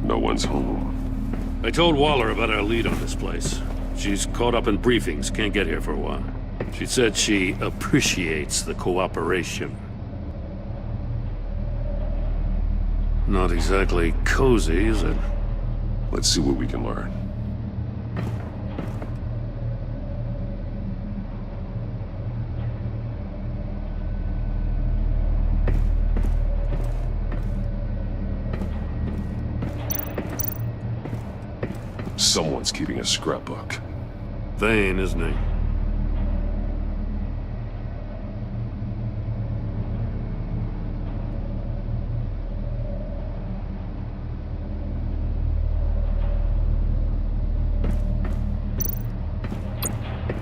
No one's home. I told Waller about our lead on this place. She's caught up in briefings, can't get here for a while. She said she appreciates the cooperation. Not exactly cozy, is it? Let's see what we can learn. Someone's keeping a scrapbook. Vain, isn't he?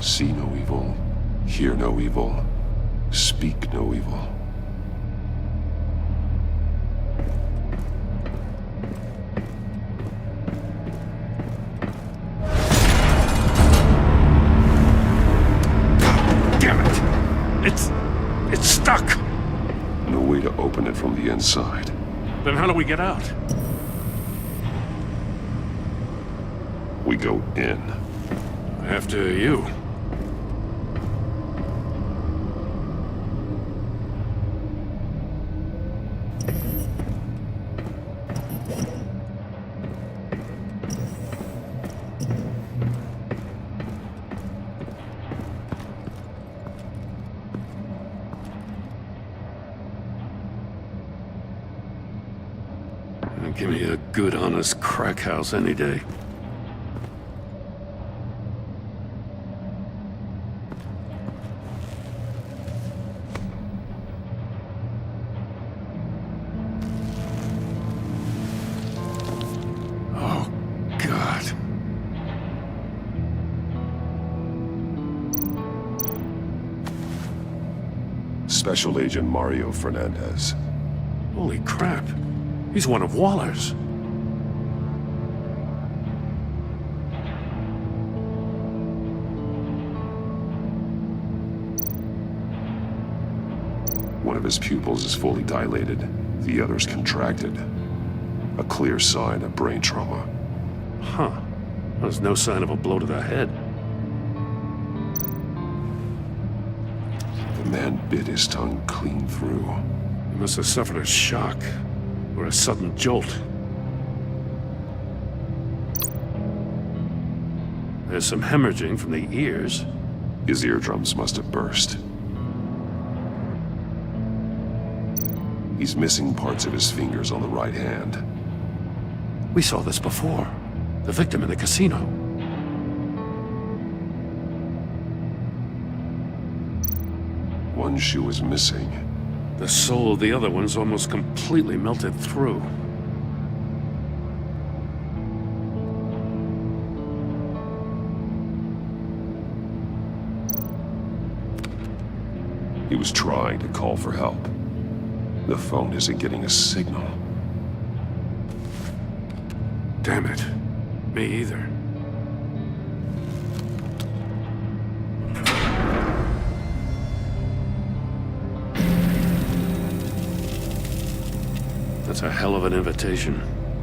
See no evil, hear no evil, speak no evil. It's stuck! No way to open it from the inside. Then how do we get out? We go in. After you. Give me a good, honest crack house any day. Oh, God. Special Agent Mario Fernandez. Holy crap. He's one of Waller's. One of his pupils is fully dilated. The other's contracted. A clear sign of brain trauma. Huh. There's no sign of a blow to the head. The man bit his tongue clean through. He must have suffered a shock. Or a sudden jolt. There's some hemorrhaging from the ears. His eardrums must have burst. He's missing parts of his fingers on the right hand. We saw this before. The victim in the casino. One shoe is missing. The soul of the other one's almost completely melted through. He was trying to call for help. The phone isn't getting a signal. Damn it. Me either. That's a hell of an invitation.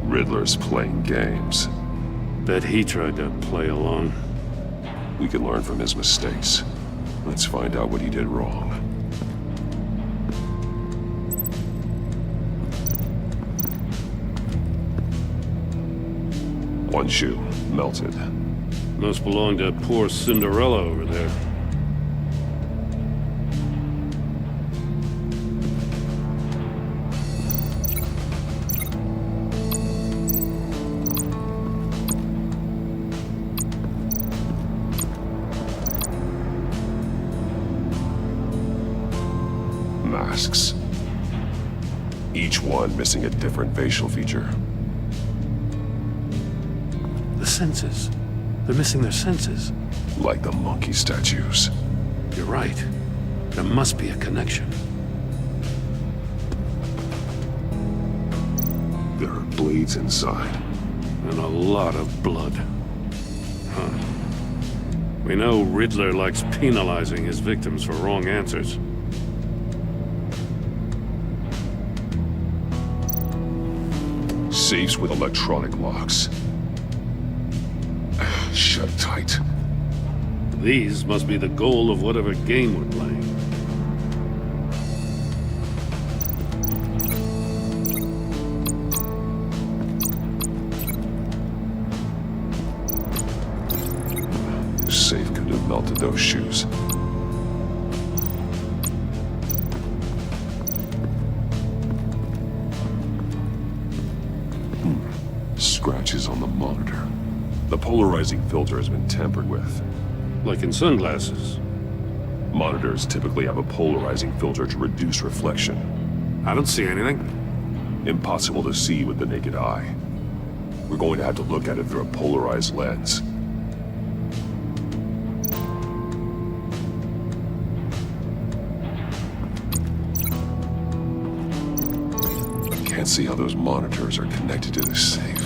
Riddler's playing games. Bet he tried to play along. We can learn from his mistakes. Let's find out what he did wrong. One shoe, melted. Must belong to poor Cinderella over there. Masks. Each one missing a different facial feature. The senses. They're missing their senses. Like the monkey statues. You're right. There must be a connection. blades inside. And a lot of blood. Huh. We know Riddler likes penalizing his victims for wrong answers. Safes with electronic locks. Shut tight. These must be the goal of whatever game we're playing. Safe could have melted those shoes. Scratches on the monitor. The polarizing filter has been tampered with. Like in sunglasses. Monitors typically have a polarizing filter to reduce reflection. I don't see anything. Impossible to see with the naked eye. We're going to have to look at it through a polarized lens. Can't see how those monitors are connected to this safe.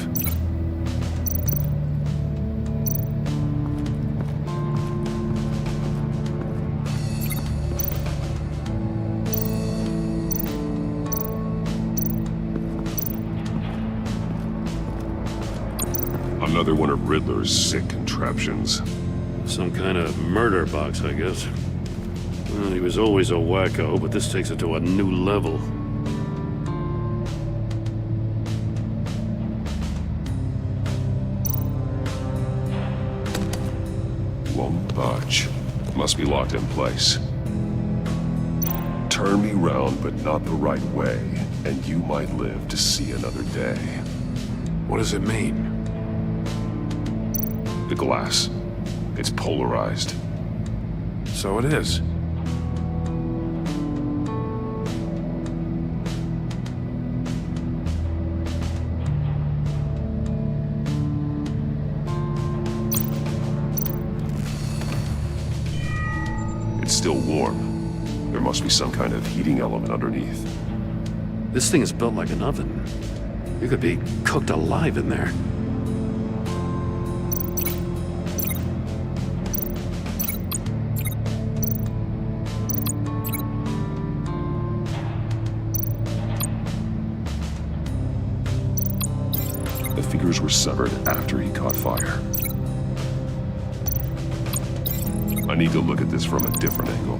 Another one of Riddler's sick contraptions. Some kind of murder box, I guess. Well, he was always a wacko, but this takes it to a new level. Won't budge. Must be locked in place. Turn me round, but not the right way, and you might live to see another day. What does it mean? The glass. It's polarized. So it is. It's still warm. There must be some kind of heating element underneath. This thing is built like an oven. You could be cooked alive in there. The fingers were severed after he caught fire. I need to look at this from a different angle.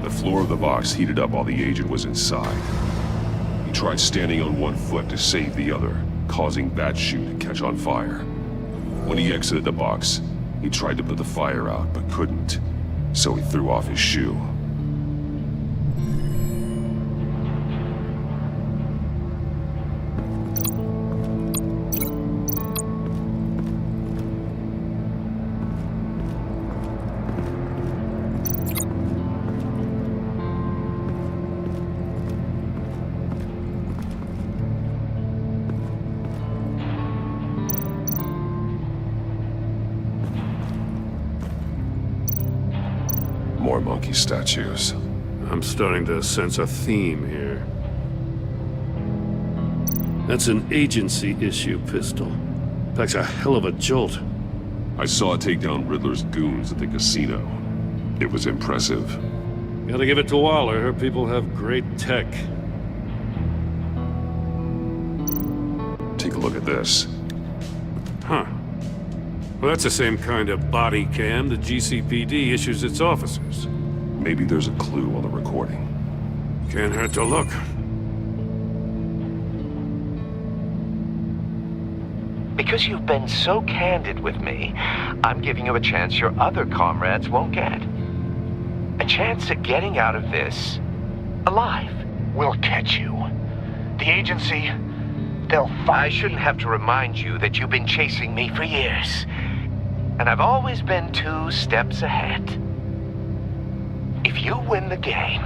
The floor of the box heated up while the agent was inside. He tried standing on one foot to save the other, causing that shoe to catch on fire. When he exited the box, he tried to put the fire out, but couldn't, so he threw off his shoe. More monkey statues. I'm starting to sense a theme here. That's an agency issue pistol. Packs a hell of a jolt. I saw it take down Riddler's goons at the casino. It was impressive. Gotta give it to Waller. Her people have great tech. Take a look at this. Huh. Well, that's the same kind of body cam the GCPD issues its officers. Maybe there's a clue on the recording. Can't hurt to look. Because you've been so candid with me, I'm giving you a chance your other comrades won't get. A chance at getting out of this alive. We'll catch you. The agency, they'll find. I shouldn't have to remind you that you've been chasing me for years. And I've always been 2 steps ahead. If you win the game,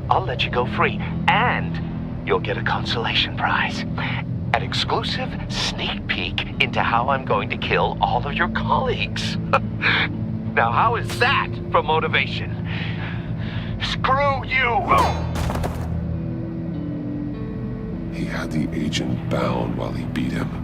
I'll let you go free, and you'll get a consolation prize. An exclusive sneak peek into how I'm going to kill all of your colleagues. Now, how is that for motivation? Screw you! He had the agent bound while he beat him.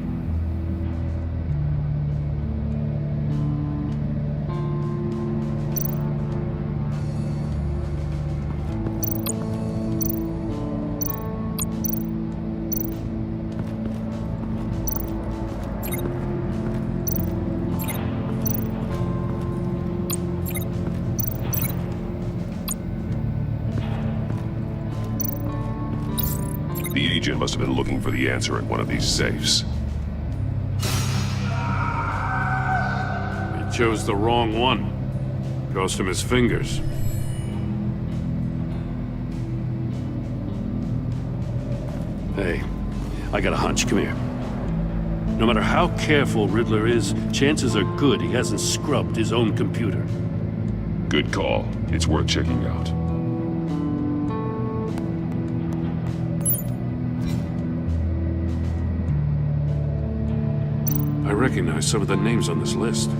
The agent must have been looking for the answer in one of these safes. He chose the wrong one. Cost him his fingers. Hey, I got a hunch. Come here. No matter how careful Riddler is, chances are good he hasn't scrubbed his own computer. Good call. It's worth checking out. I recognize some of the names on this list.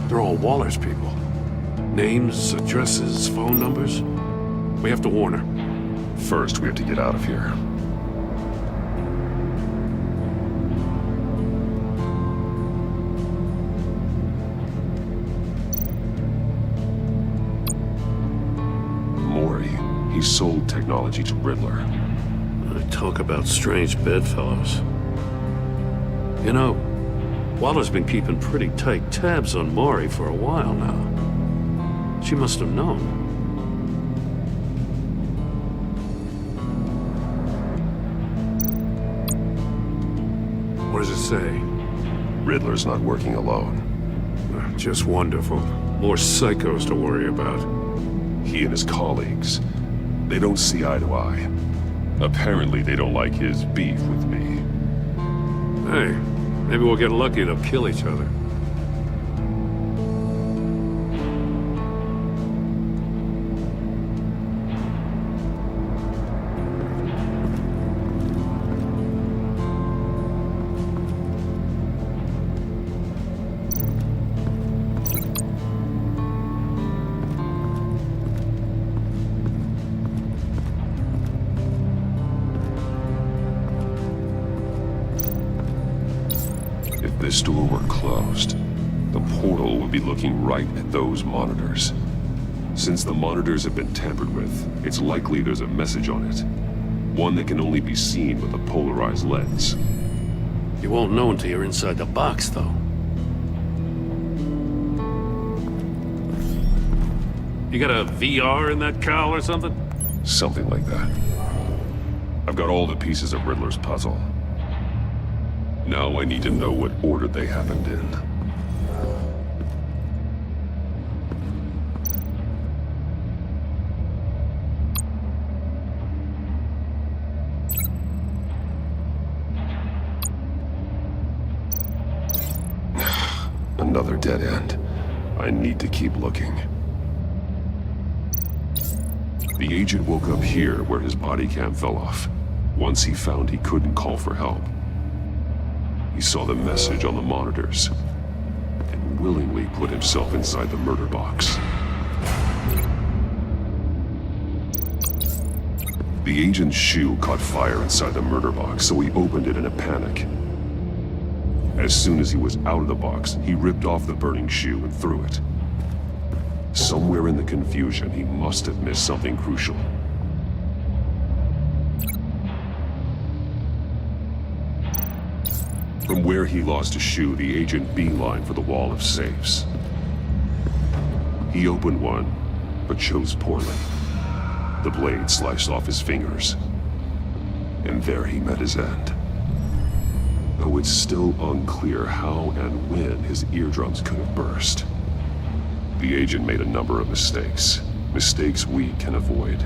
They're all Waller's people. Names, addresses, phone numbers. We have to warn her. First, we have to get out of here. Mori, he sold technology to Riddler. Talk about strange bedfellows. You know, Waller's been keeping pretty tight tabs on Maury for a while now. She must have known. What does it say? Riddler's not working alone. Just wonderful. More psychos to worry about. He and his colleagues, they don't see eye to eye. Apparently, they don't like his beef with me. Hey, maybe we'll get lucky to kill each other. If this door were closed, the portal would be looking right at those monitors. Since the monitors have been tampered with, it's likely there's a message on it. One that can only be seen with a polarized lens. You won't know until you're inside the box, though. You got a VR in that cowl or something? Something like that. I've got all the pieces of Riddler's puzzle. Now I need to know what order they happened in. Another dead end. I need to keep looking. The agent woke up here where his body cam fell off. Once he found he couldn't call for help. He saw the message on the monitors and willingly put himself inside the murder box. The agent's shoe caught fire inside the murder box, so he opened it in a panic. As soon as he was out of the box, he ripped off the burning shoe and threw it. Somewhere in the confusion, he must have missed something crucial. From where he lost a shoe, the agent beelined for the wall of safes. He opened one, but chose poorly. The blade sliced off his fingers. And there he met his end. Though it's still unclear how and when his eardrums could have burst. The agent made a number of mistakes. Mistakes we can avoid.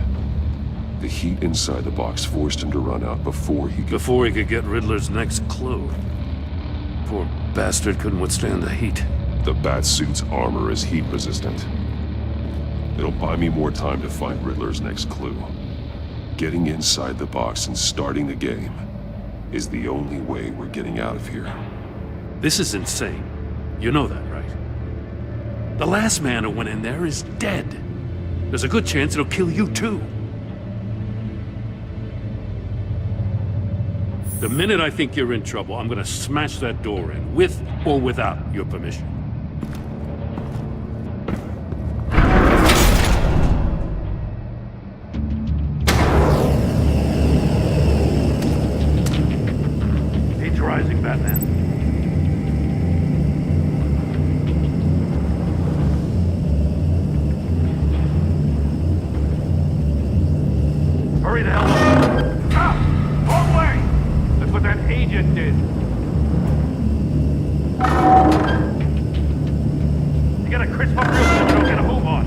The heat inside the box forced him to run out before he could get Riddler's next clue. Poor bastard couldn't withstand the heat. The Batsuit's armor is heat resistant. It'll buy me more time to find Riddler's next clue. Getting inside the box and starting the game is the only way we're getting out of here. This is insane. You know that, right? The last man who went in there is dead. There's a good chance it'll kill you too. The minute I think you're in trouble, I'm gonna smash that door in, with or without your permission. He's rising, Batman. Hurry the hell up! Stop! Wrong way! That's what that agent did. You gotta crisp up real quick, don't get a move on.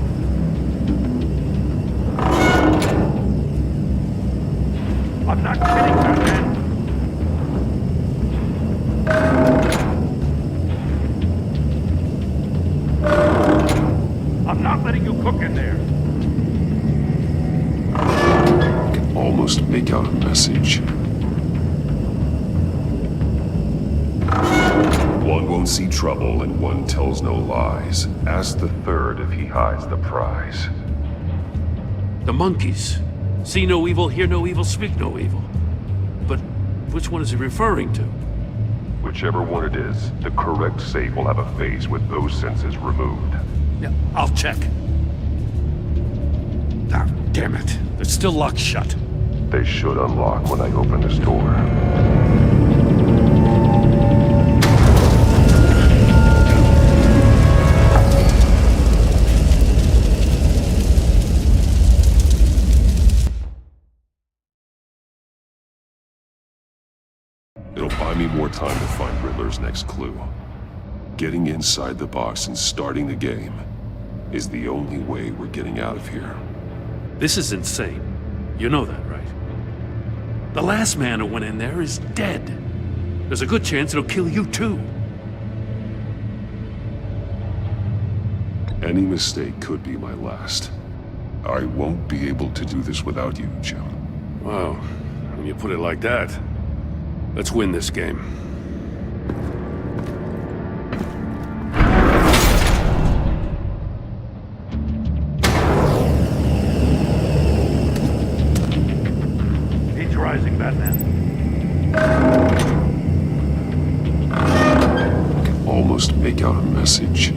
I'm not kidding, Batman. I'm not letting you cook in there. Almost make out a message. One won't see trouble and one tells no lies. Ask the third if he hides the prize. The monkeys. See no evil, hear no evil, speak no evil. But which one is he referring to? Whichever one it is, the correct safe will have a phase with those senses removed. Yeah, I'll check. Ah, damn it. They're still locked shut. They should unlock when I open this door. It'll buy me more time to find Riddler's next clue. Getting inside the box and starting the game is the only way we're getting out of here. This is insane. You know that, right? The last man who went in there is dead. There's a good chance it'll kill you too. Any mistake could be my last. I won't be able to do this without you, Jim. Wow, when you put it like that, let's win this game. He's rising, Batman. Almost make out a message.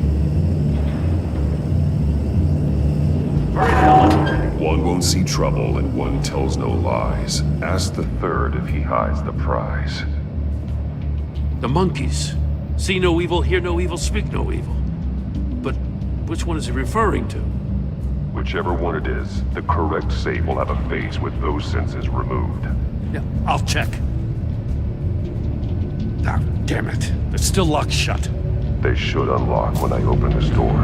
One won't see trouble and one tells no lies. Ask the third if he hides the prize. The monkeys. See no evil, hear no evil, speak no evil. But which one is he referring to? Whichever one it is, the correct safe will have a phase with those senses removed. Yeah, I'll check. Ah, damn it. They're still locked shut. They should unlock when I open this door.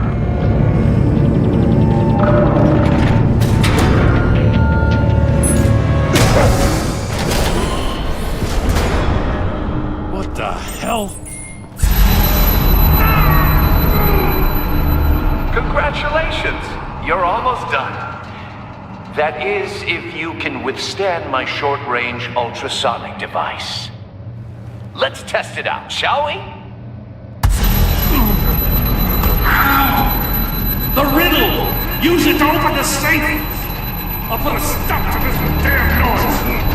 What the hell? Congratulations! You're almost done. That is, if you can withstand my short-range ultrasonic device. Let's test it out, shall we? The riddle! Use it to open the safe! I'll put a stop to this damn noise!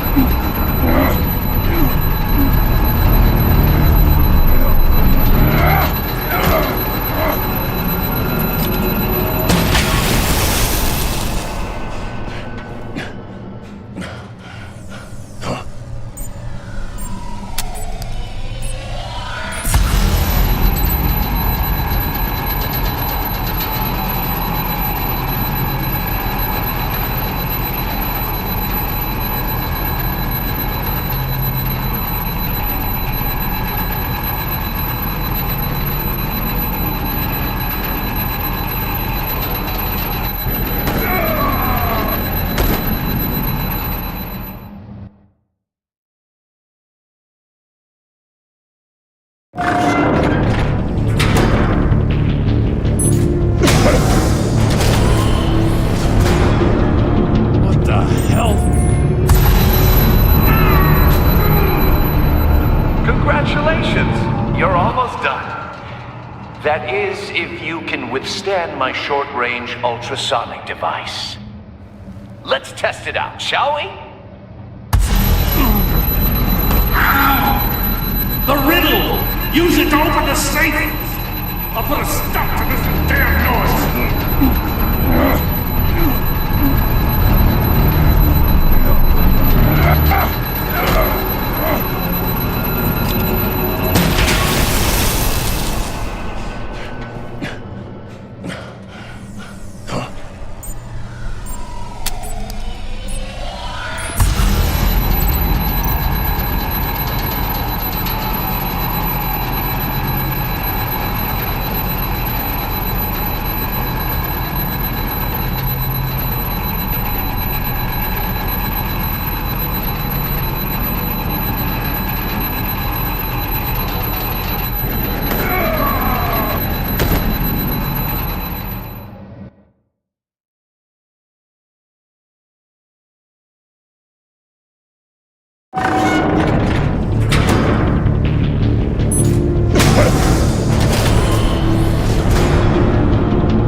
That is, if you can withstand my short-range ultrasonic device. Let's test it out, shall we? The riddle! Use it to open the safe! I'll put a stop to this damn noise!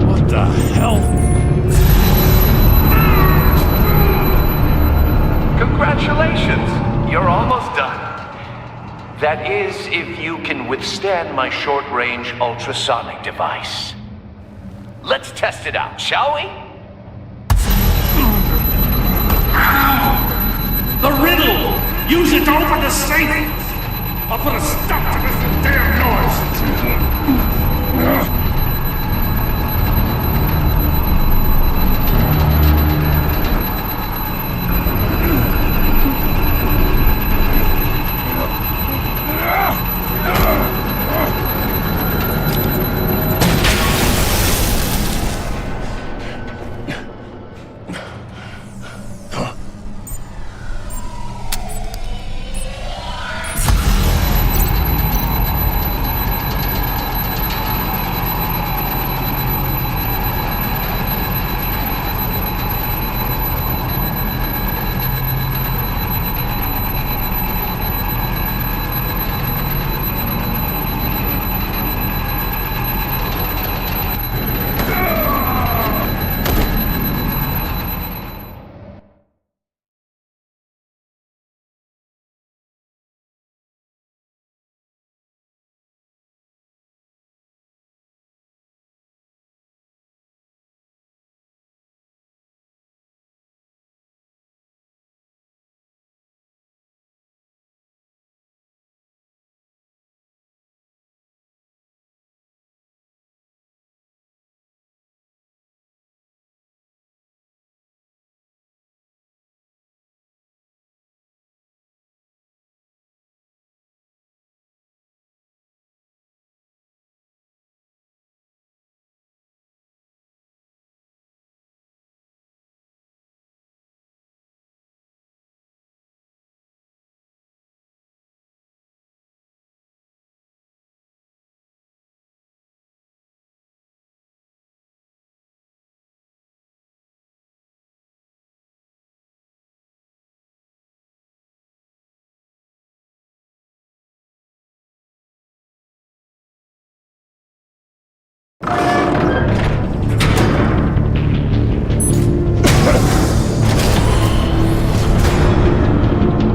What the hell? Congratulations! You're almost done. That is, if you can withstand my short-range ultrasonic device. Let's test it out, shall we? The riddle! Use it to open the safe! I'll put a stop to this damn noise!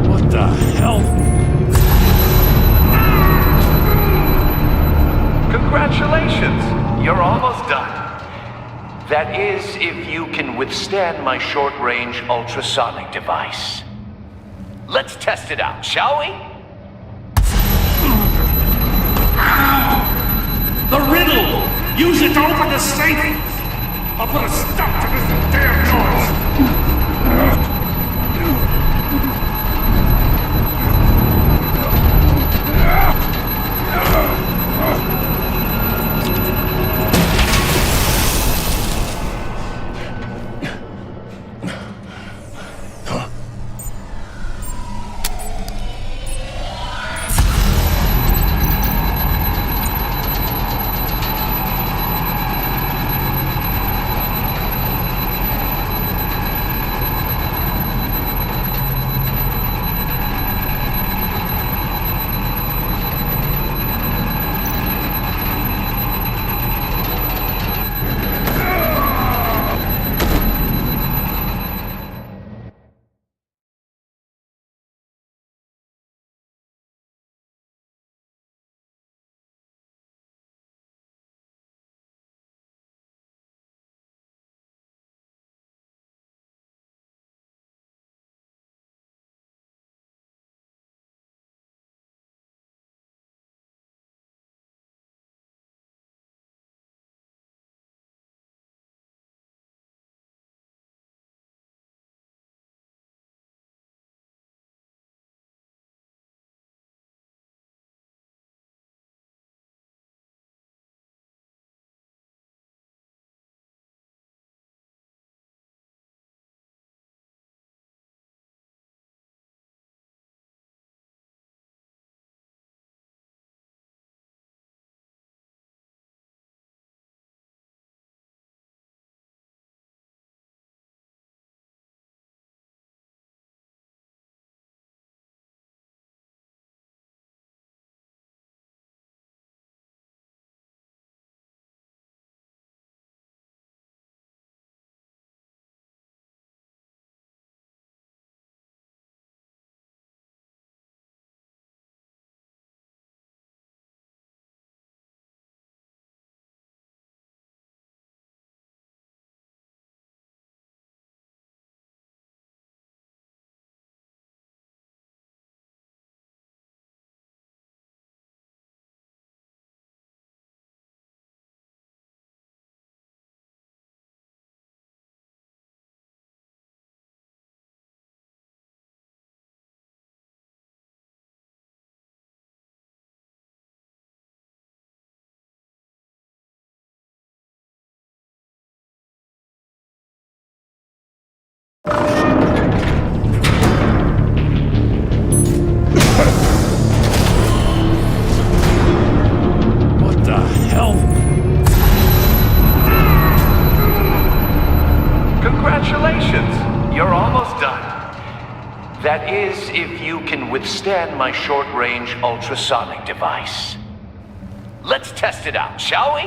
What the hell? Congratulations! You're almost done. That is, if you can withstand my short-range ultrasonic device. Let's test it out, shall we? The riddle! Use it to open the safe! I'll put a stop to this damn noise! What the hell? Congratulations! You're almost done. That is, if you can withstand my short-range ultrasonic device. Let's test it out, shall we?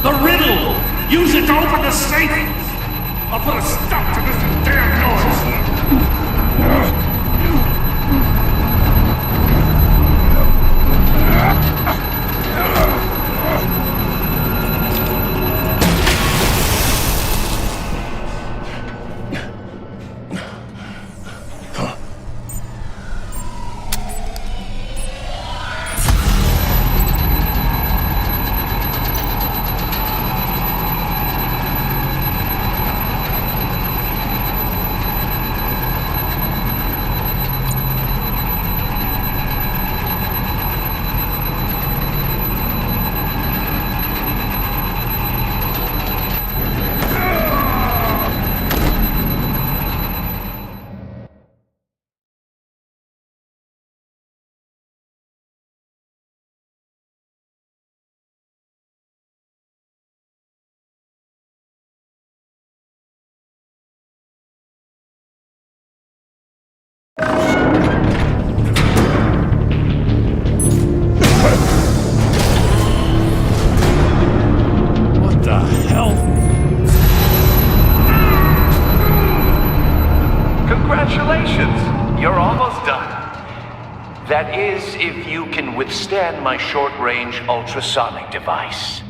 The riddle! Use it to open the safe! I'll put a stop to this damn noise! What the hell? Congratulations! You're almost done. That is, if you can withstand my short-range ultrasonic device.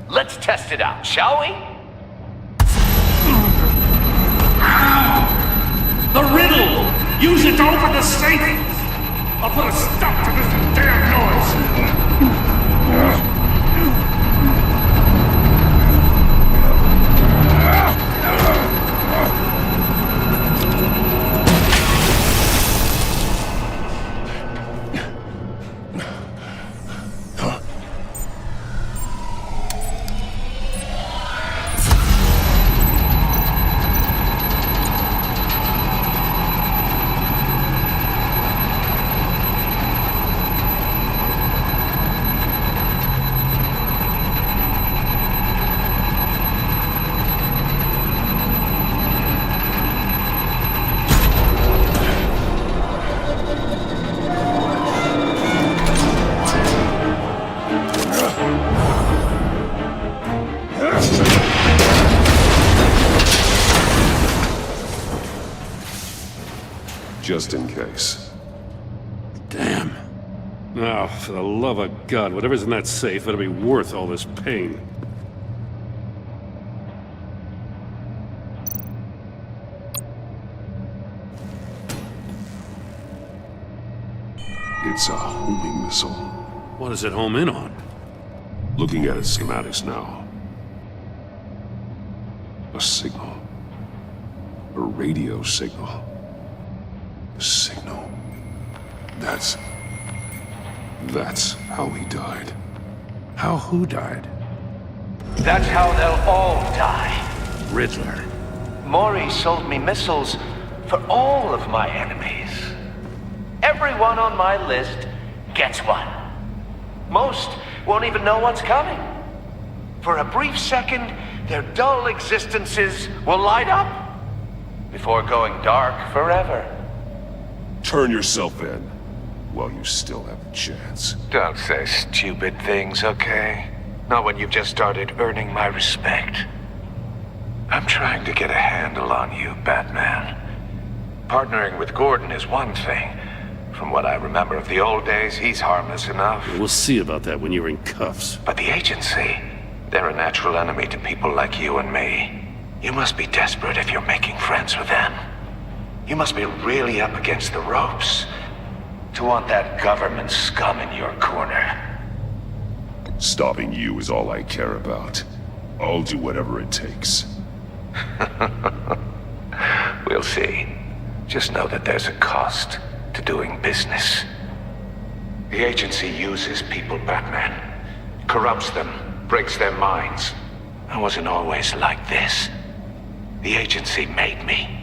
Let's test it out, shall we? The riddle! Use it to open the safe! I'll put a stop to this damn noise! Just in case. Damn. Oh, for the love of God, whatever's in that safe better be worth all this pain. It's a homing missile. What does it home in on? Looking at its schematics now. A signal. A radio signal. A signal. That's how he died. How who died? That's how they'll all die. Riddler. Maury sold me missiles for all of my enemies. Everyone on my list gets one. Most won't even know what's coming. For a brief second, their dull existences will light up before going dark forever. Turn yourself in while you still have a chance. Don't say stupid things, okay? Not when you've just started earning my respect. I'm trying to get a handle on you, Batman. Partnering with Gordon is one thing. From what I remember of the old days, he's harmless enough. We'll see about that when you're in cuffs. But the agency, they're a natural enemy to people like you and me. You must be desperate if you're making friends with them. You must be really up against the ropes to want that government scum in your corner. Stopping you is all I care about. I'll do whatever it takes. We'll see. Just know that there's a cost to doing business. The agency uses people, Batman. Corrupts them, breaks their minds. I wasn't always like this. The agency made me.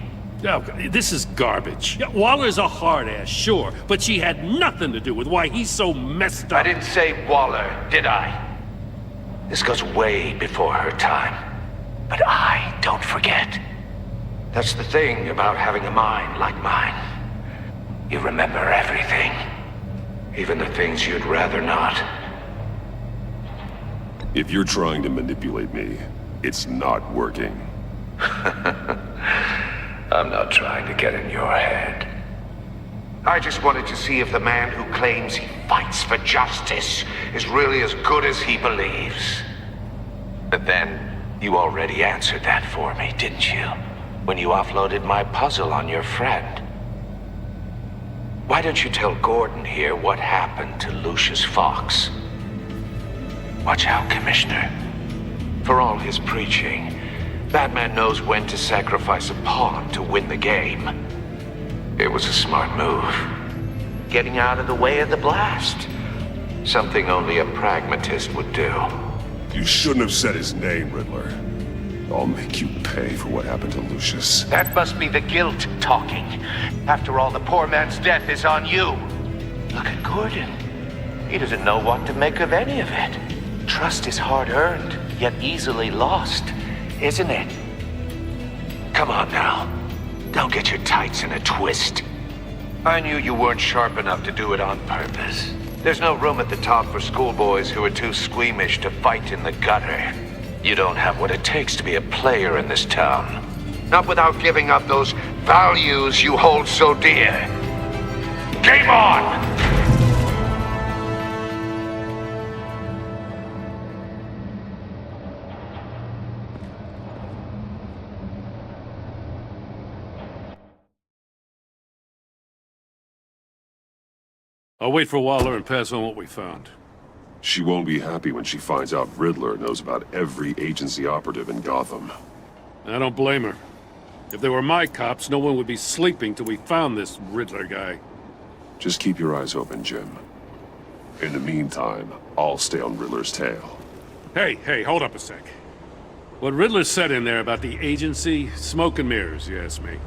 Oh, this is garbage. Yeah, Waller's a hard ass, sure, but she had nothing to do with why he's so messed I up. didn't say Waller, did I? This goes way before her time. But I don't forget. That's the thing about having a mind like mine. You remember everything. Even the things you'd rather not. If you're trying to manipulate me, it's not working. I'm not trying to get in your head. I just wanted to see if the man who claims he fights for justice is really as good as he believes. But then, you already answered that for me, didn't you? When you offloaded my puzzle on your friend. Why don't you tell Gordon here what happened to Lucius Fox? Watch out, Commissioner. For all his preaching, Batman knows when to sacrifice a pawn to win the game. It was a smart move. Getting out of the way of the blast. Something only a pragmatist would do. You shouldn't have said his name, Riddler. I'll make you pay for what happened to Lucius. That must be the guilt talking. After all, the poor man's death is on you. Look at Gordon. He doesn't know what to make of any of it. Trust is hard-earned, yet easily lost, isn't it? Come on now. Don't get your tights in a twist. I knew you weren't sharp enough to do it on purpose. There's no room at the top for schoolboys who are too squeamish to fight in the gutter. You don't have what it takes to be a player in this town. Not without giving up those values you hold so dear. Game on! I'll wait for Waller and pass on what we found. She won't be happy when she finds out Riddler knows about every agency operative in Gotham. I don't blame her. If they were my cops, no one would be sleeping till we found this Riddler guy. Just keep your eyes open, Jim. In the meantime, I'll stay on Riddler's tail. Hey, hold up a sec. What Riddler said in there about the agency, smoke and mirrors, you ask me.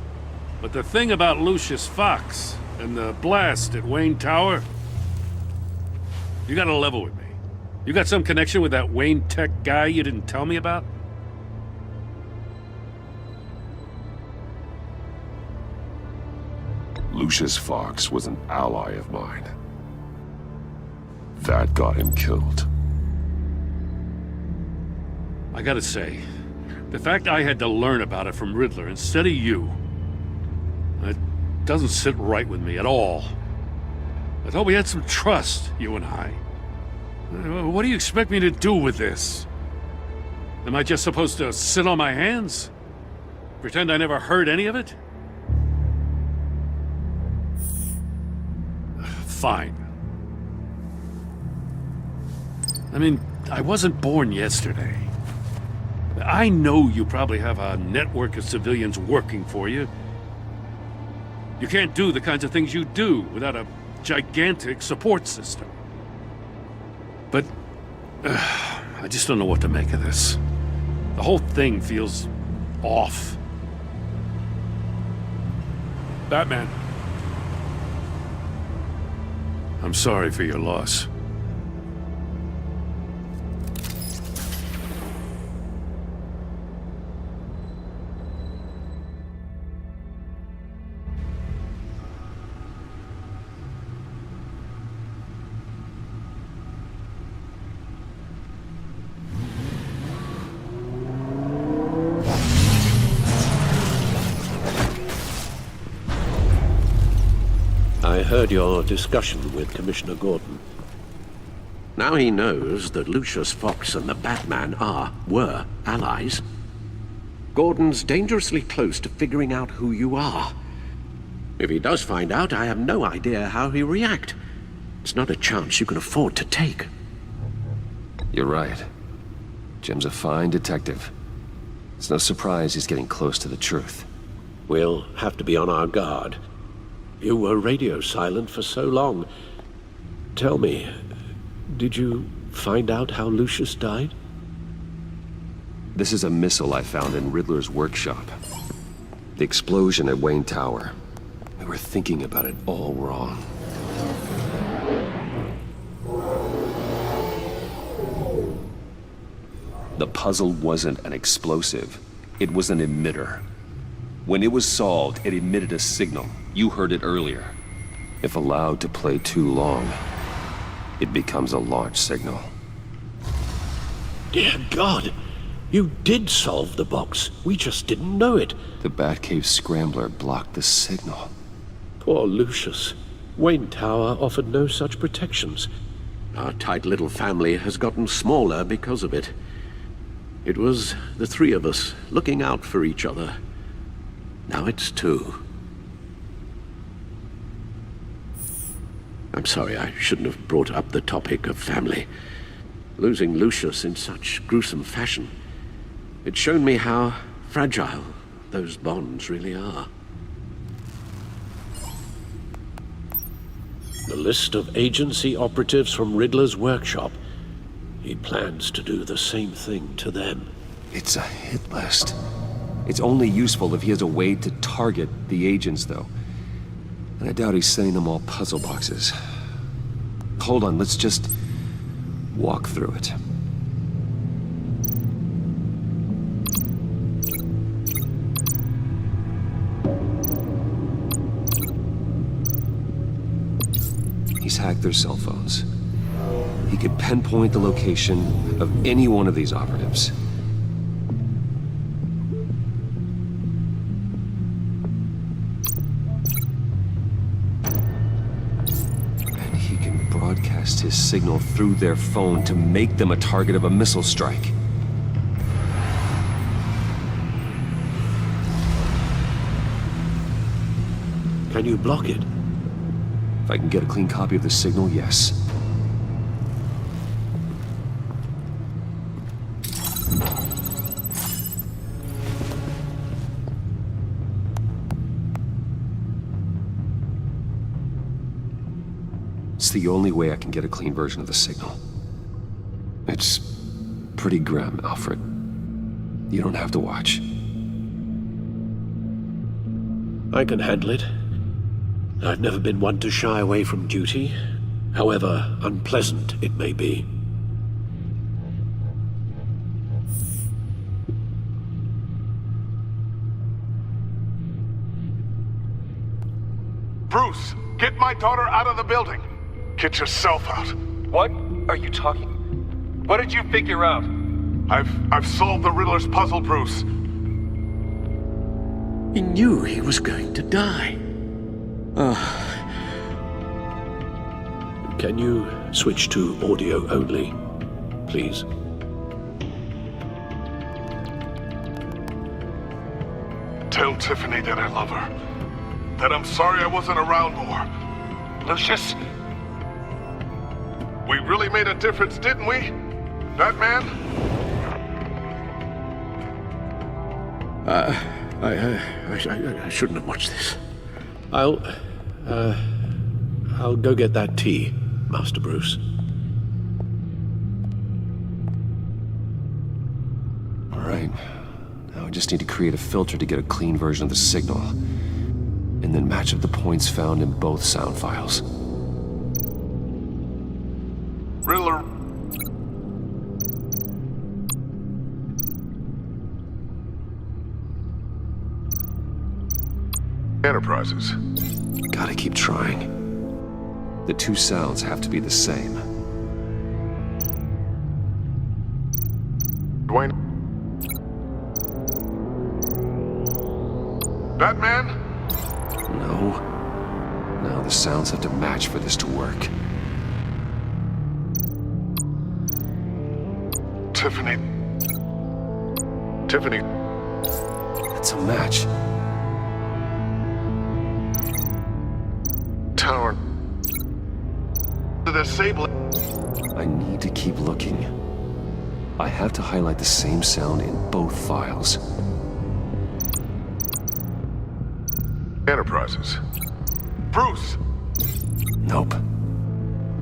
But the thing about Lucius Fox and the blast at Wayne Tower, you gotta level with me. You got some connection with that Wayne Tech guy you didn't tell me about? Lucius Fox was an ally of mine. That got him killed. I gotta say, the fact I had to learn about it from Riddler instead of you, it doesn't sit right with me at all. I thought we had some trust, you and I. What do you expect me to do with this? Am I just supposed to sit on my hands? Pretend I never heard any of it? Fine. I mean, I wasn't born yesterday. I know you probably have a network of civilians working for you. You can't do the kinds of things you do without a gigantic support system. But I just don't know what to make of this. The whole thing feels off. Batman. I'm sorry for your loss. I heard your discussion with Commissioner Gordon. Now he knows that Lucius Fox and the Batman were allies. Gordon's dangerously close to figuring out who you are. If he does find out, I have no idea how he'll react. It's not a chance you can afford to take. You're right. Jim's a fine detective. It's no surprise he's getting close to the truth. We'll have to be on our guard. You were radio silent for so long. Tell me, did you find out how Lucius died? This is a missile I found in Riddler's workshop. The explosion at Wayne Tower. We were thinking about it all wrong. The puzzle wasn't an explosive. It was an emitter. When it was solved, it emitted a signal. You heard it earlier. If allowed to play too long, it becomes a launch signal. Dear God, you did solve the box. We just didn't know it. The Batcave Scrambler blocked the signal. Poor Lucius. Wayne Tower offered no such protections. Our tight little family has gotten smaller because of it. It was the three of us looking out for each other. Now it's two. I'm sorry, I shouldn't have brought up the topic of family. Losing Lucius in such gruesome fashion, it's shown me how fragile those bonds really are. The list of agency operatives from Riddler's workshop. He plans to do the same thing to them. It's a hit list. It's only useful if he has a way to target the agents, though. And I doubt he's sending them all puzzle boxes. Hold on, let's just walk through it. He's hacked their cell phones. He could pinpoint the location of any one of these operatives. And he can broadcast his signal through their phone to make them a target of a missile strike. Can you block it? If I can get a clean copy of the signal, yes. It's the only way I can get a clean version of the signal. It's pretty grim, Alfred. You don't have to watch. I can handle it. I've never been one to shy away from duty, however unpleasant it may be. Bruce, get my daughter out of the building. Get yourself out. What are you talking? What did you figure out? I've solved the Riddler's puzzle, Bruce. He knew he was going to die. Can you switch to audio only, please? Tell Tiffany that I love her. That I'm sorry I wasn't around more. Lucius? We really made a difference, didn't we? That man? I shouldn't have watched this. I'll go get that tea, Master Bruce. All right. Now I just need to create a filter to get a clean version of the signal. And then match up the points found in both sound files. Riddler. Enterprises. Gotta keep trying. The two sounds have to be the same. Dwayne. That man? No. No, the sounds have to match for this to work. Tiffany. Tiffany. That's a match. Tower. The disable. I need to keep looking. I have to highlight the same sound in both files. Enterprises. Bruce! Nope.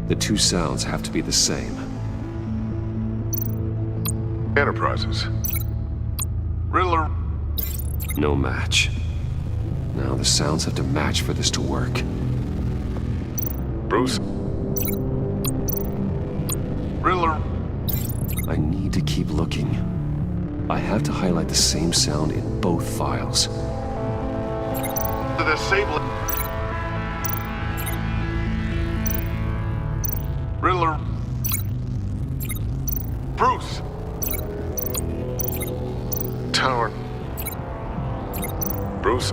The two sounds have to be the same. Enterprises. Riddler. No match. Now the sounds have to match for this to work. Bruce. Riddler. I need to keep looking. I have to highlight the same sound in both files. The disabling. Riddler. Bruce. Tower. Bruce.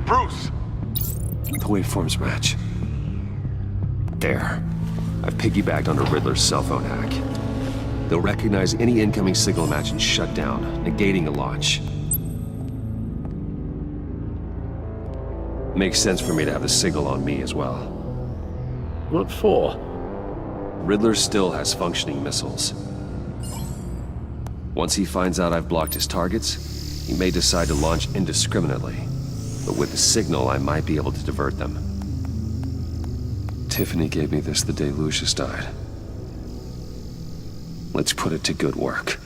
Bruce. The waveforms match. There. I've piggybacked onto Riddler's cell phone hack. They'll recognize any incoming signal match and shut down, negating a launch. Makes sense for me to have the signal on me as well. What for? Riddler still has functioning missiles. Once he finds out I've blocked his targets, he may decide to launch indiscriminately. But with the signal, I might be able to divert them. Tiffany gave me this the day Lucius died. Let's put it to good work.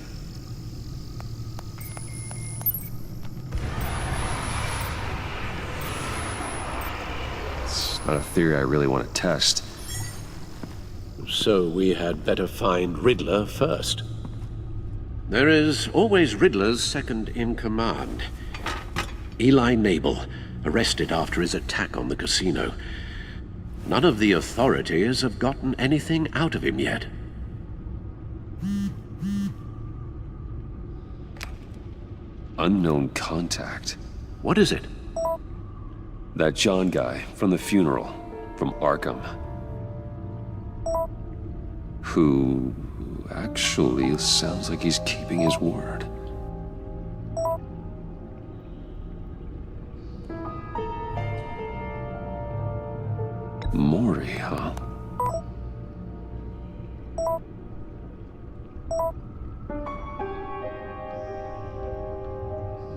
It's not a theory I really want to test. So we had better find Riddler first. There is always Riddler's second in command. Eli Nabel, arrested after his attack on the casino. None of the authorities have gotten anything out of him yet. Unknown contact. What is it? That John guy from the funeral, from Arkham. Who actually sounds like he's keeping his word. Maury, huh?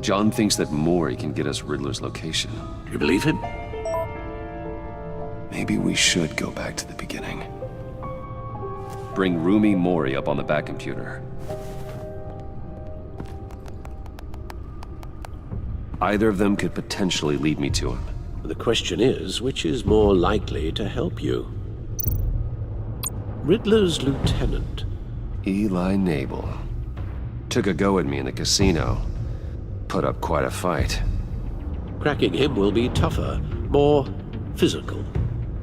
John thinks that Maury can get us Riddler's location. Do you believe him? Maybe we should go back to the beginning. Bring Rumi Mori up on the back computer. Either of them could potentially lead me to him. The question is, which is more likely to help you? Riddler's lieutenant. Eli Nabel. Took a go at me in the casino. Put up quite a fight. Cracking him will be tougher, more physical.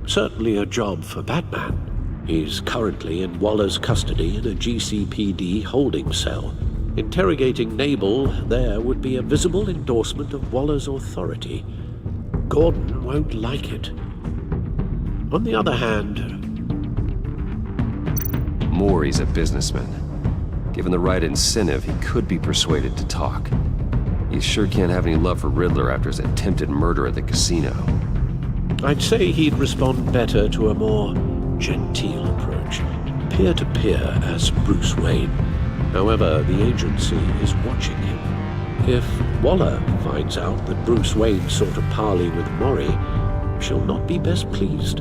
Certainly a job for Batman. He's currently in Waller's custody in a GCPD holding cell. Interrogating Nabel there would be a visible endorsement of Waller's authority. Gordon won't like it. On the other hand... Maury's a businessman. Given the right incentive, he could be persuaded to talk. He sure can't have any love for Riddler after his attempted murder at the casino. I'd say he'd respond better to a more genteel approach, peer-to-peer as Bruce Wayne. However, the agency is watching him. If Waller finds out that Bruce Wayne sought a parley with Mori, she'll not be best pleased.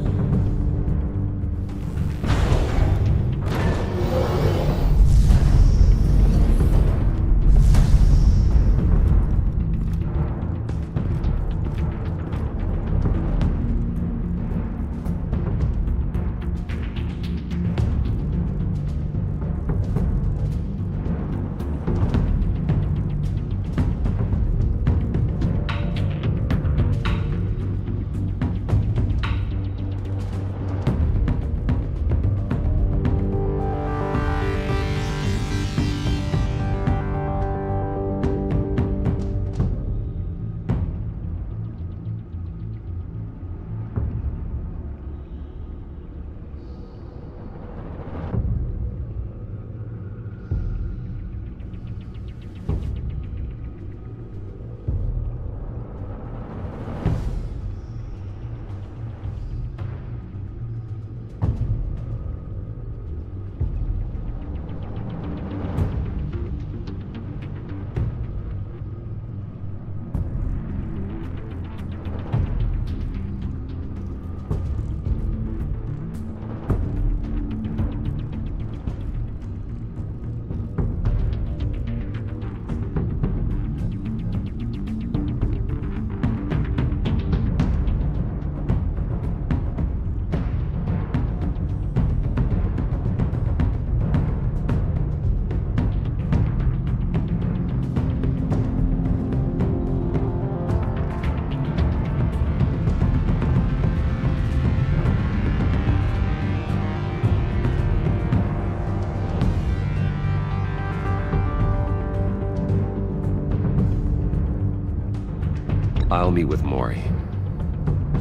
I'll meet with Maury.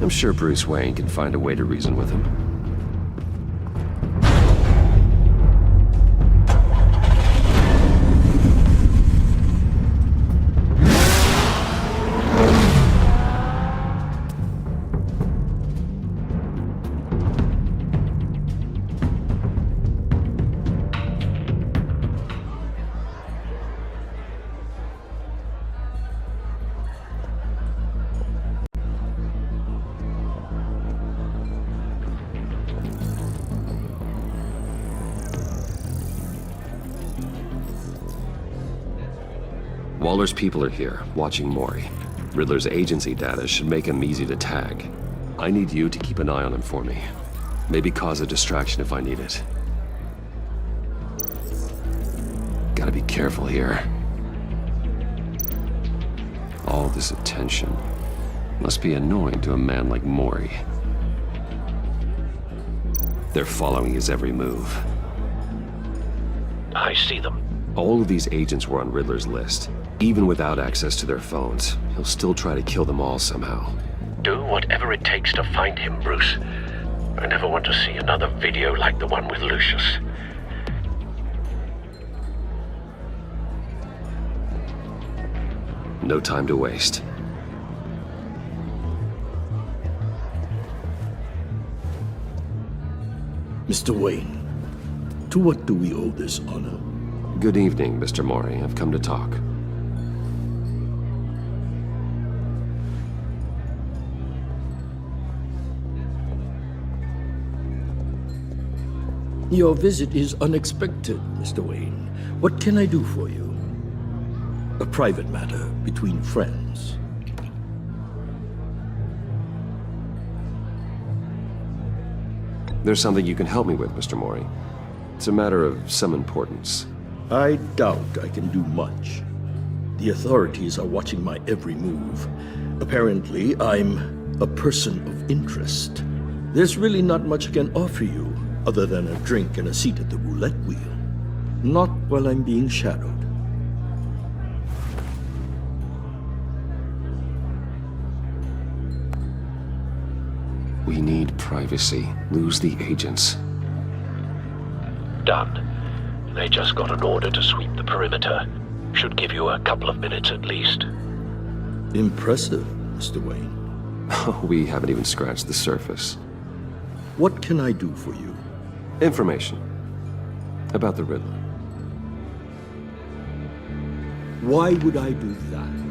I'm sure Bruce Wayne can find a way to reason with him. Waller's people are here, watching Maury. Riddler's agency data should make him easy to tag. I need you to keep an eye on him for me. Maybe cause a distraction if I need it. Gotta be careful here. All this attention must be annoying to a man like Maury. They're following his every move. I see them. All of these agents were on Riddler's list. Even without access to their phones, he'll still try to kill them all somehow. Do whatever it takes to find him, Bruce. I never want to see another video like the one with Lucius. No time to waste. Mr. Wayne, to what do we owe this honor? Good evening, Mr. Maury. I've come to talk. Your visit is unexpected, Mr. Wayne. What can I do for you? A private matter between friends. There's something you can help me with, Mr. Maury. It's a matter of some importance. I doubt I can do much. The authorities are watching my every move. Apparently, I'm a person of interest. There's really not much I can offer you, other than a drink and a seat at the roulette wheel. Not while I'm being shadowed. We need privacy. Lose the agents. Done. They just got an order to sweep the perimeter. Should give you a couple of minutes at least. Impressive, Mr. Wayne. We haven't even scratched the surface. What can I do for you? Information. About the Riddler. Why would I do that?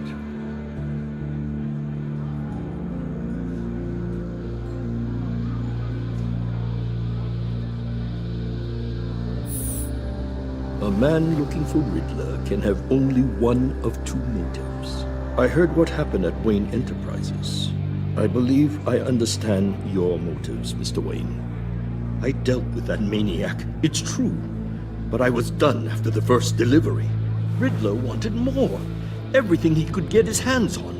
A man looking for Riddler can have only one of two motives. I heard what happened at Wayne Enterprises. I believe I understand your motives, Mr. Wayne. I dealt with that maniac, it's true. But I was done after the first delivery. Riddler wanted more. Everything he could get his hands on.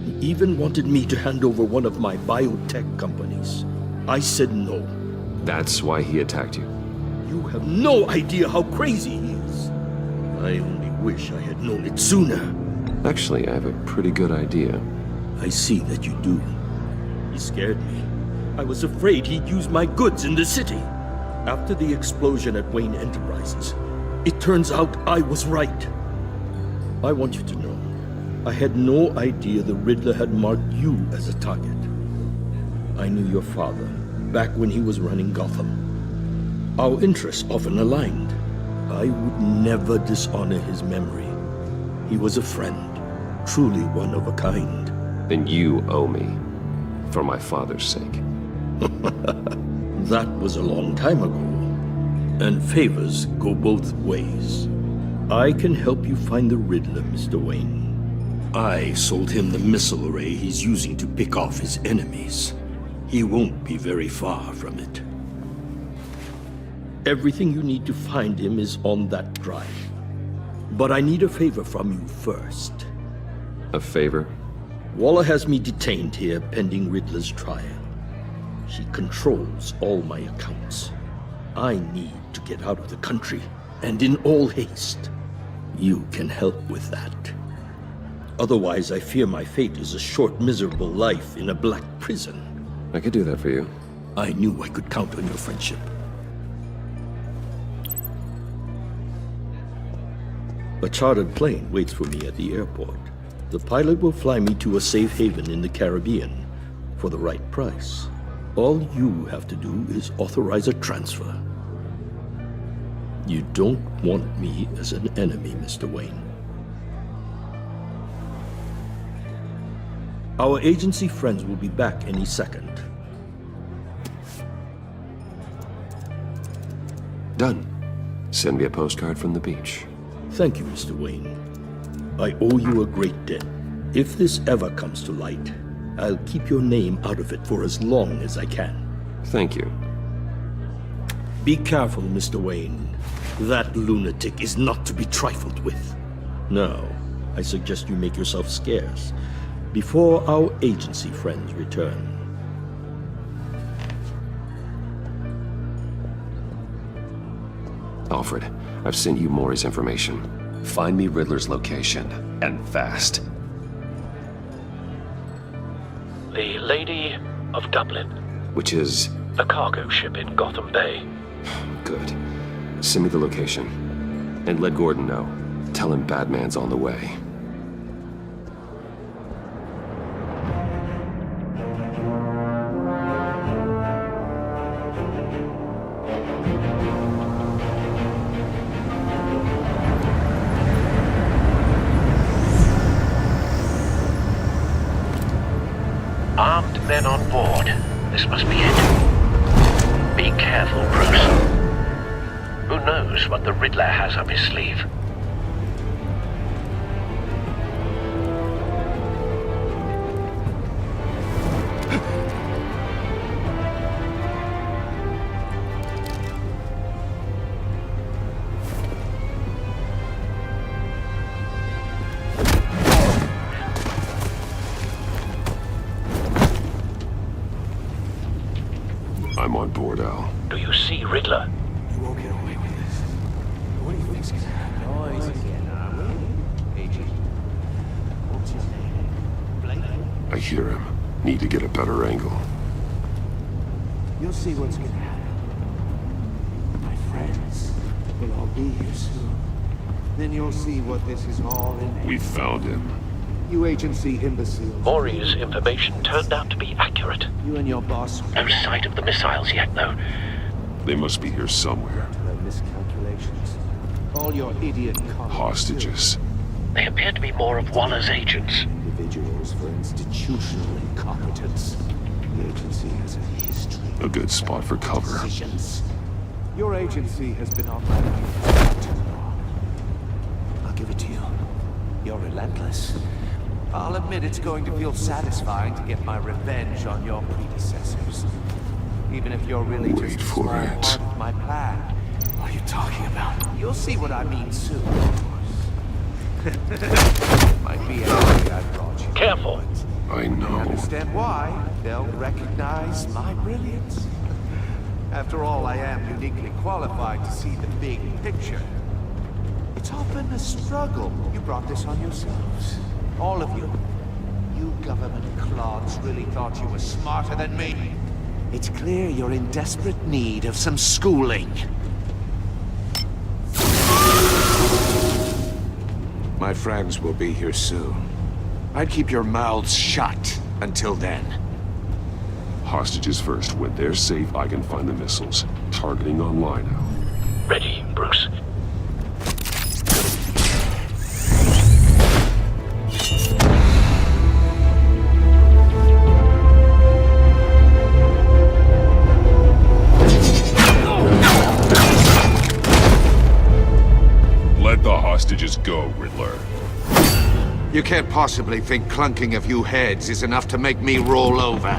He even wanted me to hand over one of my biotech companies. I said no. That's why he attacked you. You have no idea how crazy he is. I only wish I had known it sooner. Actually, I have a pretty good idea. I see that you do. He scared me. I was afraid he'd use my goods in the city. After the explosion at Wayne Enterprises, it turns out I was right. I want you to know, I had no idea the Riddler had marked you as a target. I knew your father back when he was running Gotham. Our interests often aligned. I would never dishonor his memory. He was a friend, truly one of a kind. Then you owe me, for my father's sake. That was a long time ago, and favors go both ways. I can help you find the Riddler, Mr. Wayne. I sold him the missile array he's using to pick off his enemies. He won't be very far from it. Everything you need to find him is on that drive. But I need a favor from you first. A favor? Waller has me detained here pending Riddler's trial. She controls all my accounts. I need to get out of the country, and in all haste. You can help with that. Otherwise, I fear my fate is a short, miserable life in a black prison. I could do that for you. I knew I could count on your friendship. A chartered plane waits for me at the airport. The pilot will fly me to a safe haven in the Caribbean for the right price. All you have to do is authorize a transfer. You don't want me as an enemy, Mr. Wayne. Our agency friends will be back any second. Done. Send me a postcard from the beach. Thank you, Mr. Wayne. I owe you a great debt. If this ever comes to light, I'll keep your name out of it for as long as I can. Thank you. Be careful, Mr. Wayne. That lunatic is not to be trifled with. Now, I suggest you make yourself scarce before our agency friends return. Alfred, I've sent you Maury's information. Find me Riddler's location, and fast. The Lady of Dublin. Which is... A cargo ship in Gotham Bay. Good. Send me the location. And let Gordon know. Tell him Batman's on the way. Armed men on board. This must be it. Be careful, Bruce. Who knows what the Riddler has up his sleeve? I'm on board, Al. Do you see Riddler? You won't get away with this. What do you think's gonna happen? Noise again, are we? Agent. What's your name? Blake? I hear him. Need to get a better angle. You'll see what's gonna happen. My friends will all be here soon. Then you'll see what this is all in. We found him. You agency imbeciles. Maury's information turned out to be accurate. You and your boss. No sight of the missiles yet, though. They must be here somewhere. Miscalculations. All your idiot Hostages. They appear to be more of Waller's agents. Individuals for institutional incompetence. The agency has a history. A good spot for cover. Decisions. Your agency has been on my mind for too long. I'll give it to you. You're relentless. I'll admit it's going to feel satisfying to get my revenge on your predecessors. Even if you're really just a small part of my plan. What are you talking about? You'll see what I mean soon. Might be anything I brought you. Careful. I know. I understand why. They'll recognize my brilliance. After all, I am uniquely qualified to see the big picture. It's often a struggle. You brought this on yourselves. All of you. You government clods really thought you were smarter than me. It's clear you're in desperate need of some schooling. My friends will be here soon. I'd keep your mouths shut until then. Hostages first. When they're safe, I can find the missiles. Targeting online now. Ready, Bruce. Let the hostages go, Riddler. You can't possibly think clunking a few heads is enough to make me roll over.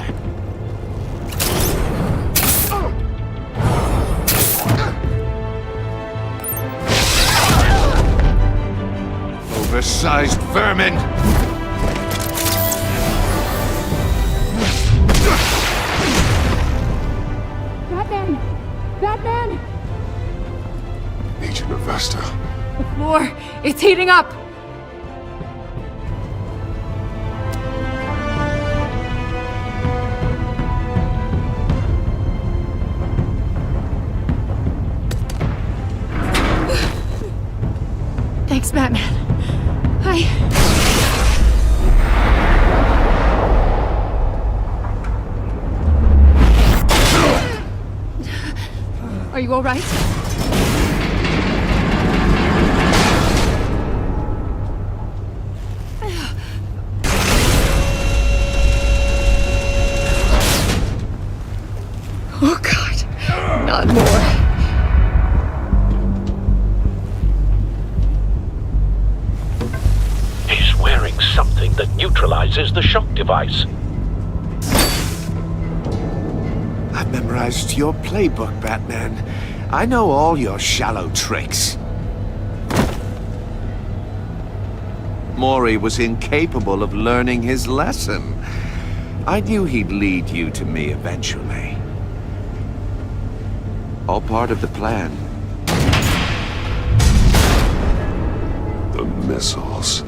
Oversized vermin! Batman! Batman! Agent Avesta. The floor, it's heating up! Thanks, Batman. Are you all right? Oh, God. Not more. He's wearing something that neutralizes the shock device. I've memorized your playbook, Batman. I know all your shallow tricks. Mori was incapable of learning his lesson. I knew he'd lead you to me eventually. All part of the plan. The missiles.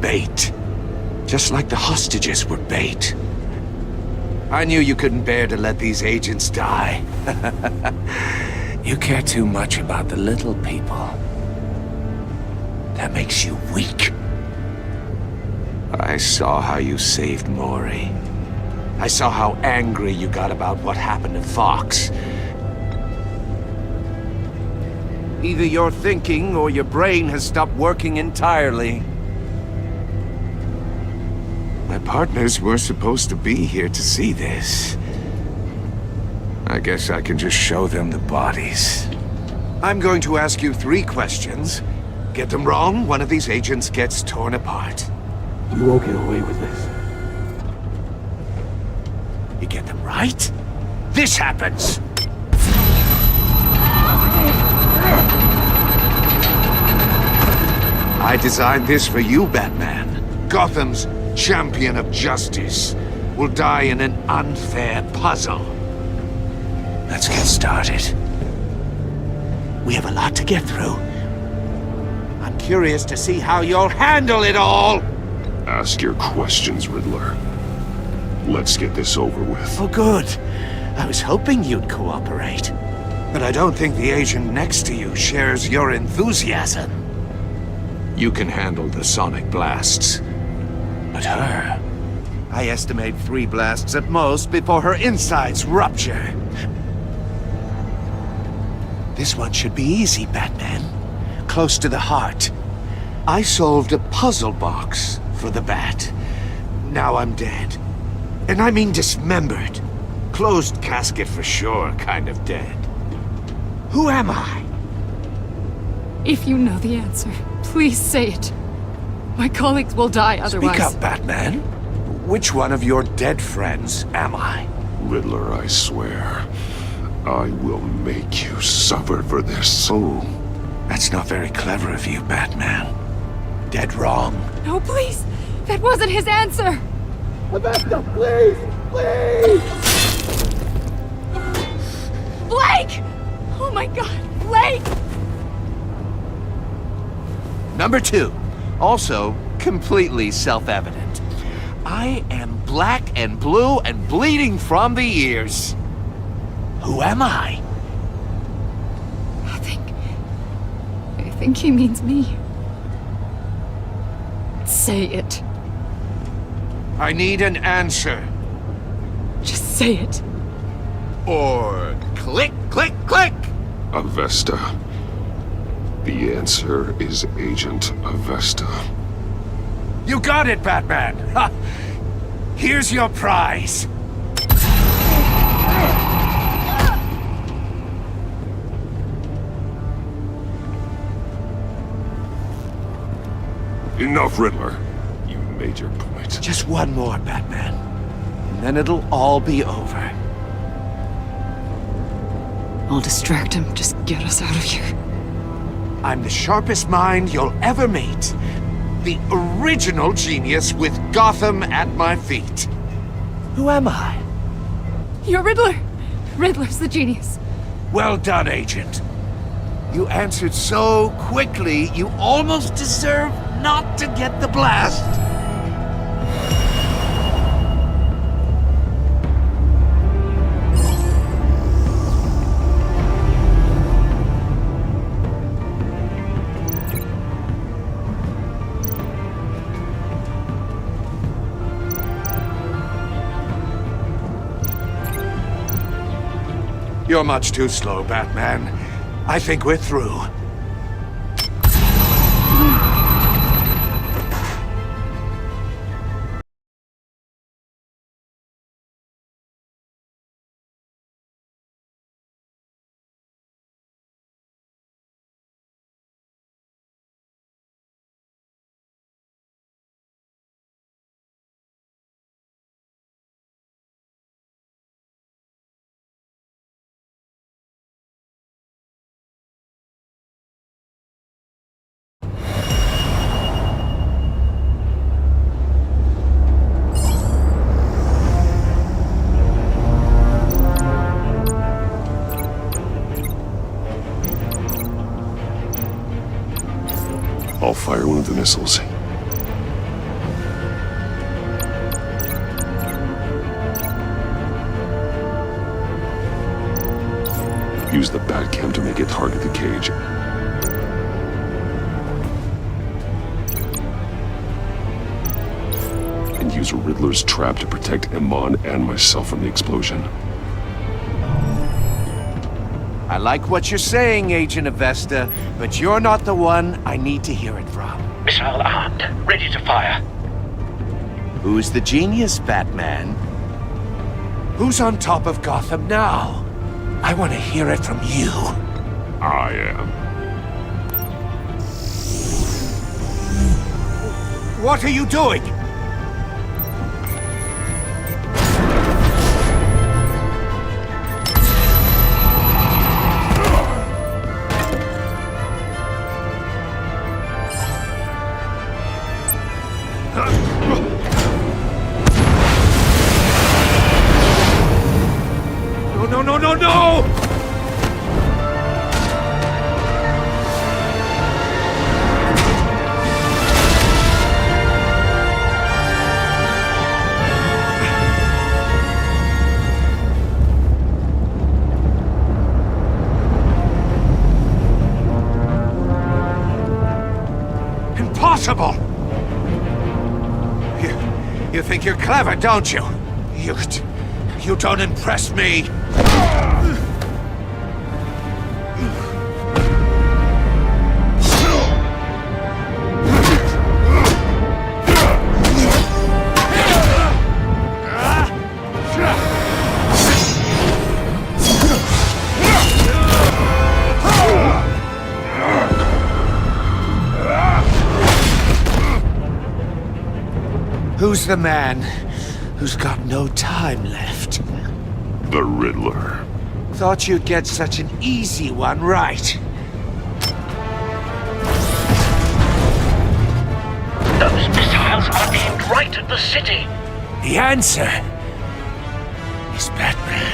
Bait. Just like the hostages were bait. I knew you couldn't bear to let these agents die. You care too much about the little people. That makes you weak. I saw how you saved Mori. I saw how angry you got about what happened to Fox. Either you're thinking or your brain has stopped working entirely. My partners were supposed to be here to see this. I guess I can just show them the bodies. I'm going to ask you 3 questions. Get them wrong, one of these agents gets torn apart. You won't get away with this. You get them right, this happens! I designed this for you, Batman. Gotham's champion of justice will die in an unfair puzzle. Let's get started. We have a lot to get through. I'm curious to see how you'll handle it all! Ask your questions, Riddler. Let's get this over with. Oh, good. I was hoping you'd cooperate. But I don't think the agent next to you shares your enthusiasm. You can handle the sonic blasts. But her... I estimate 3 blasts at most before her insides rupture. This one should be easy, Batman. Close to the heart. I solved a puzzle box for the Bat. Now I'm dead. And I mean dismembered. Closed casket for sure, kind of dead. Who am I? If you know the answer, please say it. My colleagues will die otherwise. Speak up, Batman. Which one of your dead friends am I? Riddler, I swear. I will make you suffer for this. Oh, that's not very clever of you, Batman. Dead wrong. No, please! That wasn't his answer! Avesta, please! Please! Blake! Oh my God, Blake! Number 2. Also, completely self-evident. I am black and blue and bleeding from the ears. Who am I? I think he means me. Say it. I need an answer. Just say it. Or click, click, click! Avesta. The answer is Agent Avesta. You got it, Batman! Ha! Here's your prize. Enough, Riddler. You made your point. Just one more, Batman. And then it'll all be over. I'll distract him. Just get us out of here. I'm the sharpest mind you'll ever meet. The original genius with Gotham at my feet. Who am I? You're Riddler. Riddler's the genius. Well done, Agent. You answered so quickly, you almost deserve not to get the blast. You're much too slow, Batman. I think we're through. I'll fire one of the missiles. Use the Batcam to make it target the cage. And use Riddler's trap to protect Iman and myself from the explosion. I like what you're saying, Agent Avesta, but you're not the one I need to hear it from. Missile armed, ready to fire. Who's the genius, Batman? Who's on top of Gotham now? I want to hear it from you. I am. What are you doing? No! Impossible! You think you're clever, don't you? You don't impress me. Who's the man who's got no time left? The Riddler. Thought you'd get such an easy one right. Those missiles are aimed right at the city. The answer is Batman.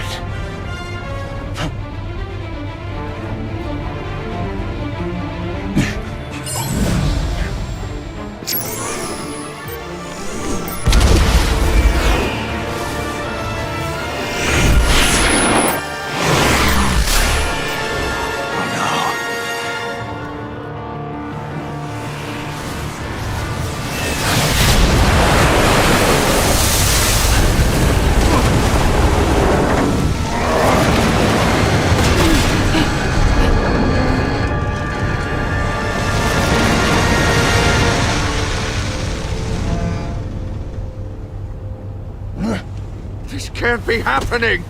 This can't be happening!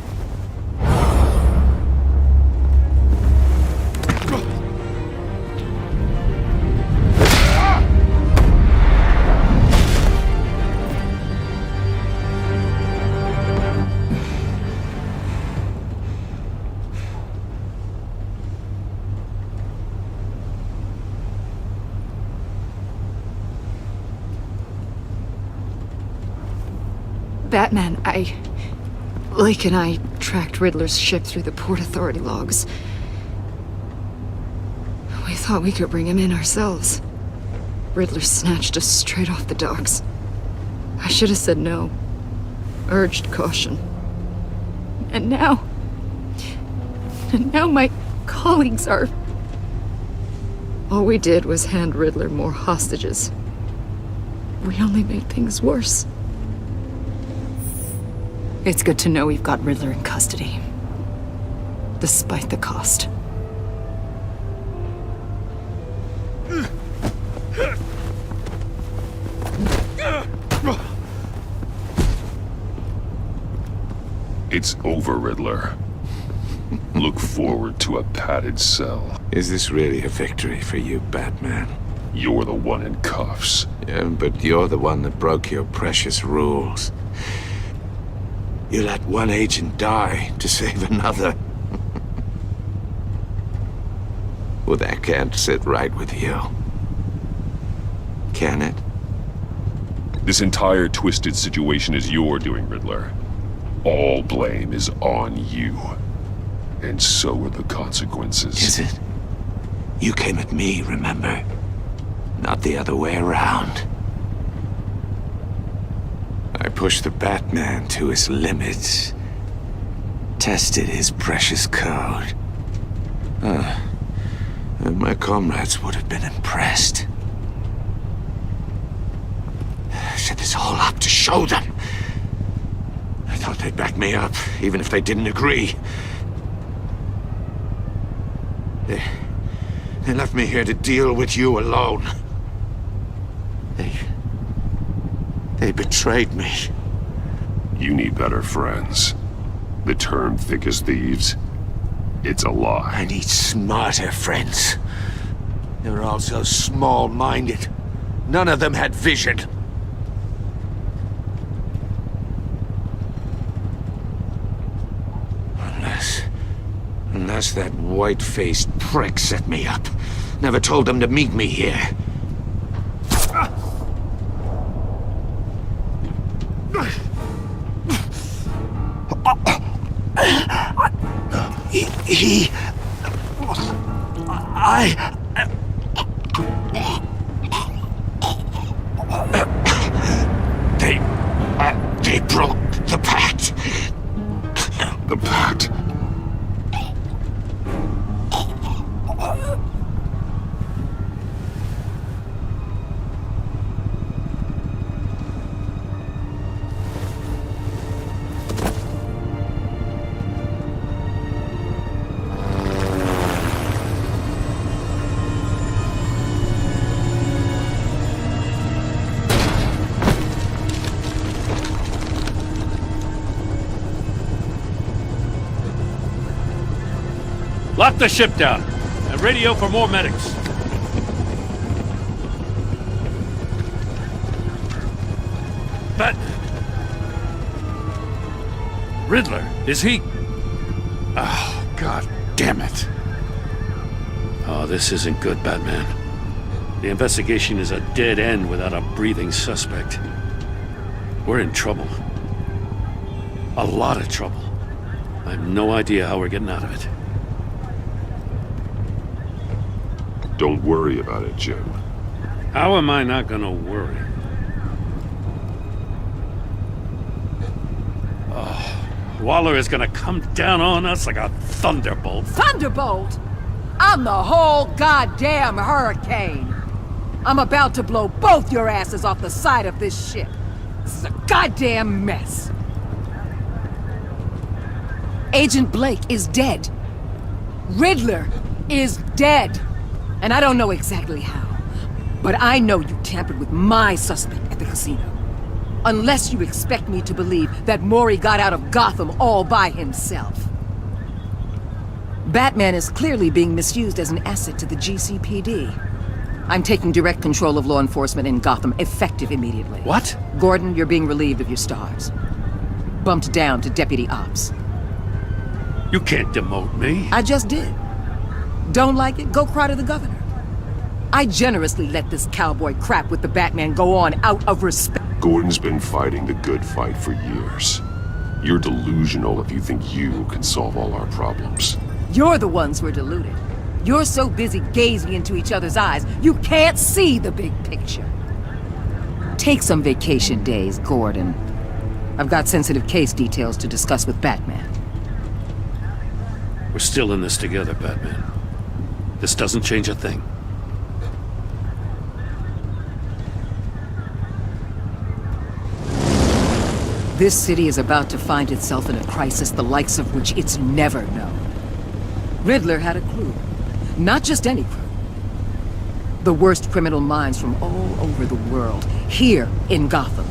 Batman, Lake and I tracked Riddler's ship through the Port Authority logs. We thought we could bring him in ourselves. Riddler snatched us straight off the docks. I should have said no. Urged caution. And now my colleagues are... All we did was hand Riddler more hostages. We only made things worse. It's good to know we've got Riddler in custody. despite the cost. It's over, Riddler. Look forward to a padded cell. Is this really a victory for you, Batman? You're the one in cuffs. Yeah, but you're the one that broke your precious rules. You let one agent die to save another. Well, that can't sit right with you. Can it? This entire twisted situation is your doing, Riddler. All blame is on you. And so are the consequences. Is it? You came at me, remember? Not the other way around. I pushed the Batman to his limits. Tested his precious code. And my comrades would have been impressed. I set this all up to show them. I thought they'd back me up, even if they didn't agree. They left me here to deal with you alone. They betrayed me. You need better friends. The term thick as thieves, it's a lie. I need smarter friends. They were all so small-minded. None of them had vision. Unless that white-faced prick set me up. Never told them to meet me here. They broke the pact. The pact? Lock the ship down and radio for more medics. But Riddler, is he? Oh, God damn it. Oh, this isn't good, Batman. The investigation is a dead end without a breathing suspect. We're in trouble. A lot of trouble. I have no idea how we're getting out of it. Don't worry about it, Jim. How am I not gonna worry? Oh, Waller is gonna come down on us like a thunderbolt. Thunderbolt? I'm the whole goddamn hurricane. I'm about to blow both your asses off the side of this ship. This is a goddamn mess. Agent Blake is dead. Riddler is dead. And I don't know exactly how, but I know you tampered with my suspect at the casino. Unless you expect me to believe that Mori got out of Gotham all by himself. Batman is clearly being misused as an asset to the GCPD. I'm taking direct control of law enforcement in Gotham, effective immediately. What? Gordon, you're being relieved of your stars. Bumped down to Deputy Ops. You can't demote me. I just did. Don't like it? Go cry to the governor. I generously let this cowboy crap with the Batman go on out of respect. Gordon's been fighting the good fight for years. You're delusional if you think you can solve all our problems. You're the ones who are deluded. You're so busy gazing into each other's eyes, you can't see the big picture. Take some vacation days, Gordon. I've got sensitive case details to discuss with Batman. We're still in this together, Batman. This doesn't change a thing. This city is about to find itself in a crisis the likes of which it's never known. Riddler had a crew. Not just any crew. The worst criminal minds from all over the world, here in Gotham.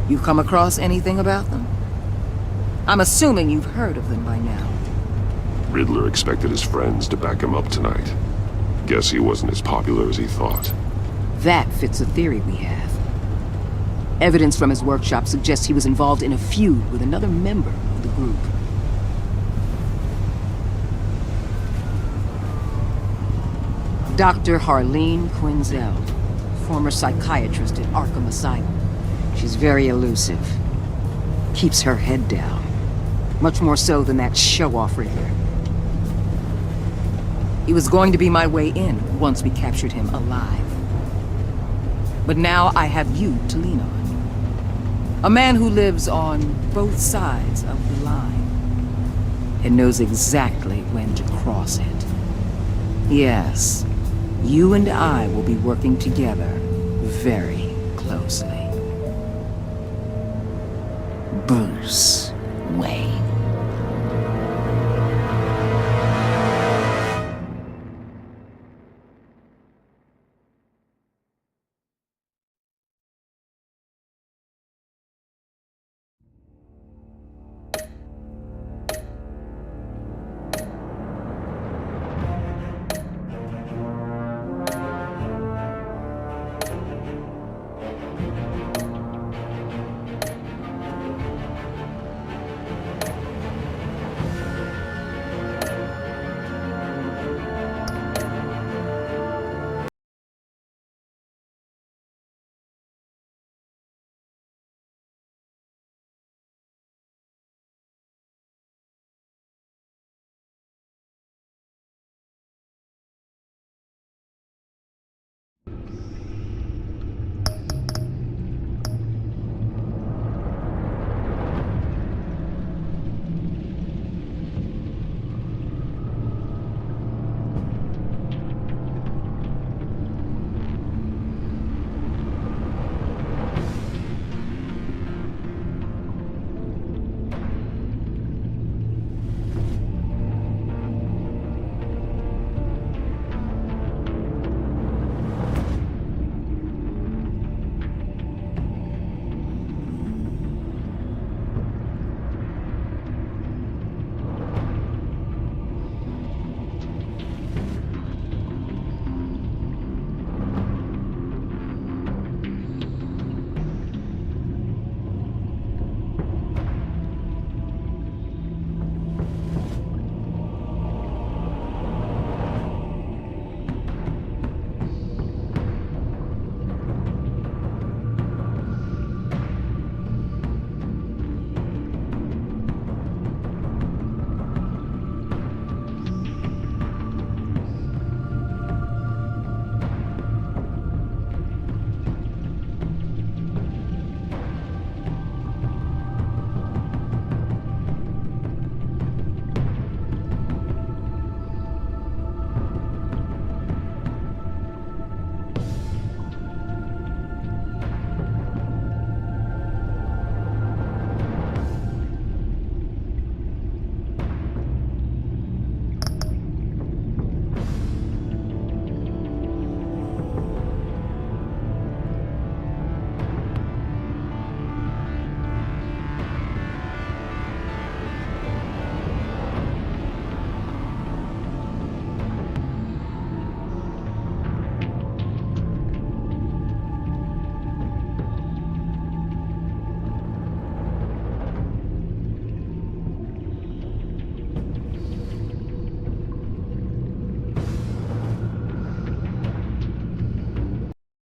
You come across anything about them? I'm assuming you've heard of them by now. Riddler expected his friends to back him up tonight. Guess he wasn't as popular as he thought. That fits a theory we have. Evidence from his workshop suggests he was involved in a feud with another member of the group. Dr. Harleen Quinzel, former psychiatrist at Arkham Asylum. She's very elusive. Keeps her head down. Much more so than that show-off Riddler. He was going to be my way in once we captured him alive. But now I have you to lean on. A man who lives on both sides of the line and knows exactly when to cross it. Yes, you and I will be working together very closely. Bruce.